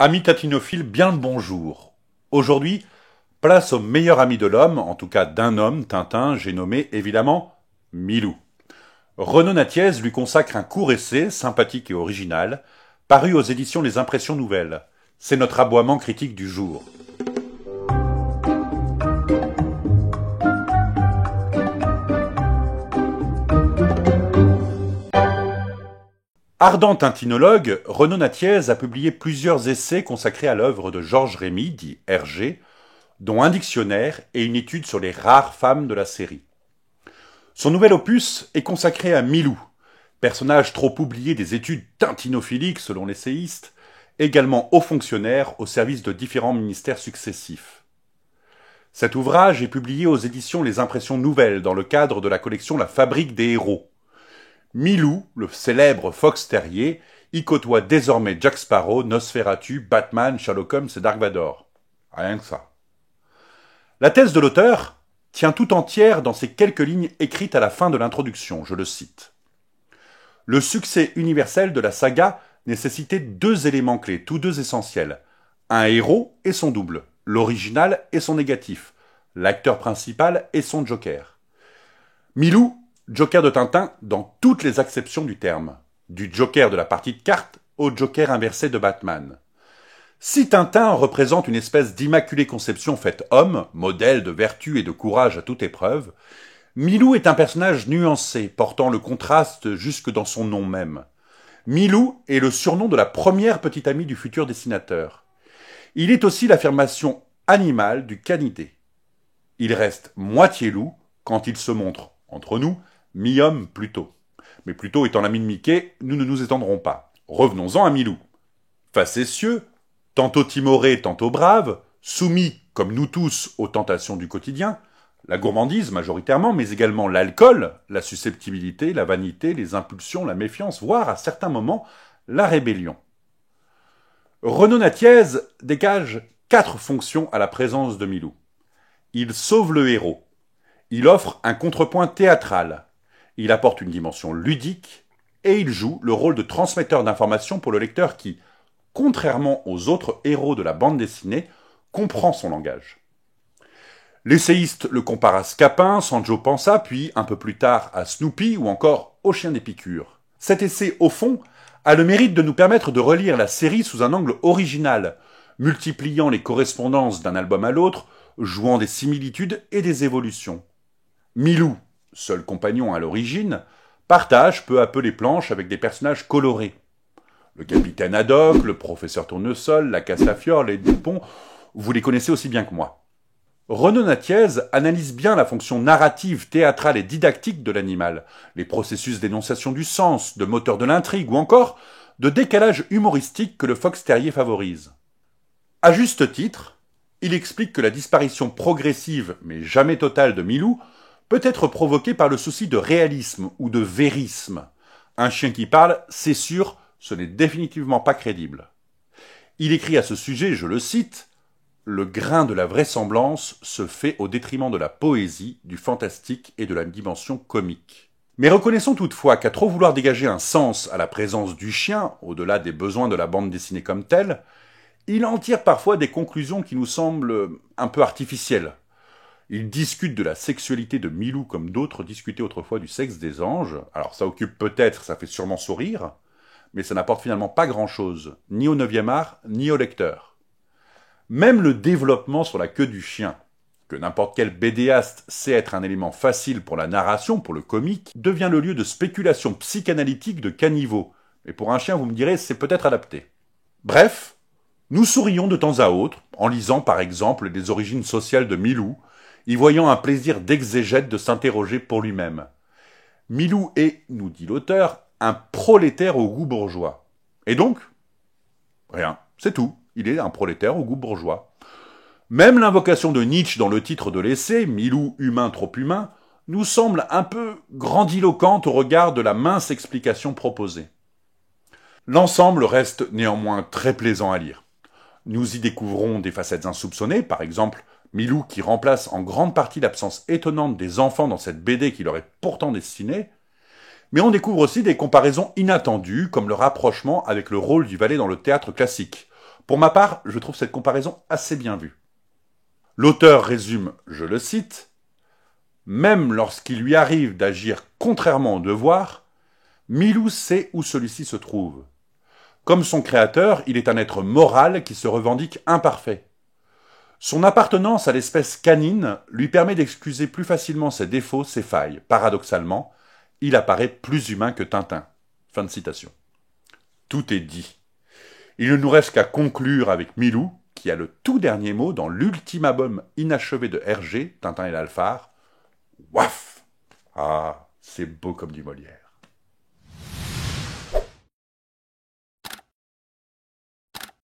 Amis tatinophiles, bien le bonjour. Aujourd'hui, place au meilleur ami de l'homme, en tout cas d'un homme, Tintin, j'ai nommé évidemment Milou. Renaud Nattiez lui consacre un court essai, sympathique et original, paru aux éditions Les Impressions Nouvelles. C'est notre aboiement critique du jour. Ardent tintinologue, Renaud Nattiez a publié plusieurs essais consacrés à l'œuvre de Georges Rémy, dit Hergé, dont un dictionnaire et une étude sur les rares femmes de la série. Son nouvel opus est consacré à Milou, personnage trop oublié des études tintinophiliques selon l'essayiste, également haut fonctionnaire au service de différents ministères successifs. Cet ouvrage est publié aux éditions Les Impressions Nouvelles dans le cadre de la collection La Fabrique des Héros. Milou, le célèbre fox terrier, y côtoie désormais Jack Sparrow, Nosferatu, Batman, Sherlock Holmes et Dark Vador. Rien que ça. La thèse de l'auteur tient tout entière dans ces quelques lignes écrites à la fin de l'introduction, je le cite. Le succès universel de la saga nécessitait deux éléments clés, tous deux essentiels. Un héros et son double, l'original et son négatif, l'acteur principal et son joker. Milou, Joker de Tintin dans toutes les acceptions du terme, du Joker de la partie de cartes au Joker inversé de Batman. Si Tintin représente une espèce d'immaculée conception faite homme, modèle de vertu et de courage à toute épreuve, Milou est un personnage nuancé, portant le contraste jusque dans son nom même. Milou est le surnom de la première petite amie du futur dessinateur. Il est aussi l'affirmation animale du canidé. Il reste moitié loup quand il se montre, entre nous, mi-homme Pluto. Mais Pluto étant l'ami de Mickey, nous ne nous étendrons pas. Revenons-en à Milou. Facétieux, tantôt timoré, tantôt brave, soumis, comme nous tous, aux tentations du quotidien, la gourmandise majoritairement, mais également l'alcool, la susceptibilité, la vanité, les impulsions, la méfiance, voire à certains moments, la rébellion. Renaud Nattiez dégage 4 fonctions à la présence de Milou. Il sauve le héros. Il offre un contrepoint théâtral. Il apporte une dimension ludique et il joue le rôle de transmetteur d'informations pour le lecteur qui, contrairement aux autres héros de la bande dessinée, comprend son langage. L'essayiste le compare à Scapin, Sancho Panza, puis un peu plus tard à Snoopy ou encore au chien d'Épicure. Cet essai, au fond, a le mérite de nous permettre de relire la série sous un angle original, multipliant les correspondances d'un album à l'autre, jouant des similitudes et des évolutions. Milou, seul compagnon à l'origine, partage peu à peu les planches avec des personnages colorés. Le capitaine Haddock, le professeur Tournesol, la Castafiore, les Dupont, vous les connaissez aussi bien que moi. Renaud Nattiez analyse bien la fonction narrative, théâtrale et didactique de l'animal, les processus d'énonciation du sens, de moteur de l'intrigue ou encore de décalage humoristique que le fox terrier favorise. À juste titre, il explique que la disparition progressive mais jamais totale de Milou peut être provoquée par le souci de réalisme ou de vérisme. Un chien qui parle, c'est sûr, ce n'est définitivement pas crédible. Il écrit à ce sujet, je le cite, « Le grain de la vraisemblance se fait au détriment de la poésie, du fantastique et de la dimension comique. » Mais reconnaissons toutefois qu'à trop vouloir dégager un sens à la présence du chien, au-delà des besoins de la bande dessinée comme telle, il en tire parfois des conclusions qui nous semblent un peu artificielles. Il discute de la sexualité de Milou comme d'autres discutaient autrefois du sexe des anges. Alors ça occupe peut-être, ça fait sûrement sourire, mais ça n'apporte finalement pas grand-chose, ni au 9e art, ni au lecteur. Même le développement sur la queue du chien, que n'importe quel bédéaste sait être un élément facile pour la narration, pour le comique, devient le lieu de spéculation psychanalytique de caniveau. Mais pour un chien, vous me direz, c'est peut-être adapté. Bref, nous sourions de temps à autre, en lisant par exemple les origines sociales de Milou, y voyant un plaisir d'exégète de s'interroger pour lui-même. Milou est, nous dit l'auteur, un prolétaire au goût bourgeois. Et donc, rien, c'est tout, il est un prolétaire au goût bourgeois. Même l'invocation de Nietzsche dans le titre de l'essai, Milou humain trop humain, nous semble un peu grandiloquente au regard de la mince explication proposée. L'ensemble reste néanmoins très plaisant à lire. Nous y découvrons des facettes insoupçonnées, par exemple Milou qui remplace en grande partie l'absence étonnante des enfants dans cette BD qui leur est pourtant destinée, mais on découvre aussi des comparaisons inattendues, comme le rapprochement avec le rôle du valet dans le théâtre classique, Pour ma part, je trouve cette comparaison assez bien vue. L'auteur résume, je le cite, « Même lorsqu'il lui arrive d'agir contrairement au devoir, Milou sait où celui-ci se trouve. Comme son créateur, il est un être moral qui se revendique imparfait. Son appartenance à l'espèce canine lui permet d'excuser plus facilement ses défauts, ses failles. Paradoxalement, il apparaît plus humain que Tintin. » Fin de citation. Tout est dit. Il ne nous reste qu'à conclure avec Milou, qui a le tout dernier mot dans l'ultime album inachevé de Hergé, Tintin et l'Alphard. Ouaf! Ah, c'est beau comme du Molière.